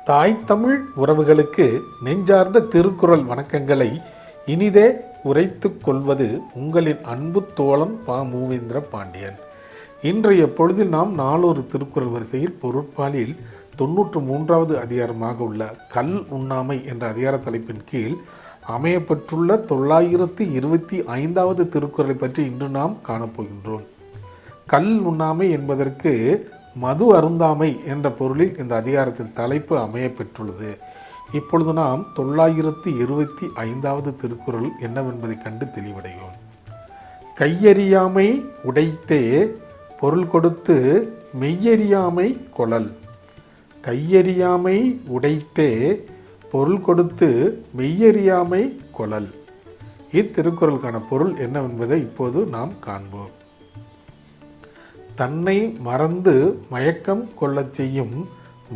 தாய் தமிழ் உறவுகளுக்கு நெஞ்சார்ந்த திருக்குறள் வணக்கங்களை இனிதே உரைத்துக் கொள்வது உங்களின் அன்பு தோழன் பா. மூவேந்திர பாண்டியன். இன்றைய பொழுதில் நாம் நாளொரு திருக்குறள் வரிசையில் பொருட்பாலில் 93வது அதிகாரமாக உள்ள கல் உண்ணாமை என்ற அதிகார தலைப்பின் கீழ் அமையப்பெற்றுள்ள 925வது திருக்குறளை பற்றி இன்று நாம் காணப்போகின்றோம். கல் உண்ணாமை என்பதற்கு மது அருந்தாமை என்ற பொருளில் இந்த அதிகாரத்தின் தலைப்பு அமைய பெற்றுள்ளது. இப்பொழுது நாம் 925வது திருக்குறள் என்னவென்பதை கண்டு தெளிவடையும். கையறியாமை உடைத்தே பொருள் கொடுத்து மெய்யறியாமை கொளல். கையறியாமை உடைத்தே பொருள் கொடுத்து மெய்யறியாமை கொளல். இத்திருக்குறளுக்கான பொருள் என்னவென்பதை இப்போது நாம் காண்போம். தன்னை மறந்து மயக்கம் கொள்ளச் செய்யும்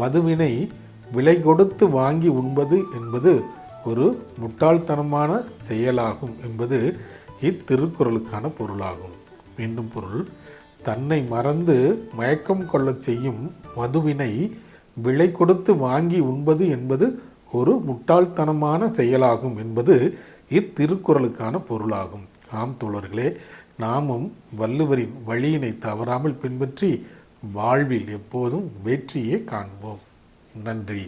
மதுவினை விலை கொடுத்து வாங்கி உண்பது என்பது ஒரு முட்டாள்தனமான செயலாகும் என்பது இத்திருக்குறளுக்கான பொருளாகும். மீண்டும் பொருள்: தன்னை மறந்து மயக்கம் கொள்ளச் செய்யும் மதுவினை விலை கொடுத்து வாங்கி உண்பது என்பது ஒரு முட்டாள்தனமான செயலாகும் என்பது இத்திருக்குறளுக்கான பொருளாகும். ஆம் தோழர்களே, நாமும் வள்ளுவரின் வழியினை தவறாமல் பின்பற்றி வாழ்வில் எப்போதும் வெற்றியை காண்போம். நன்றி.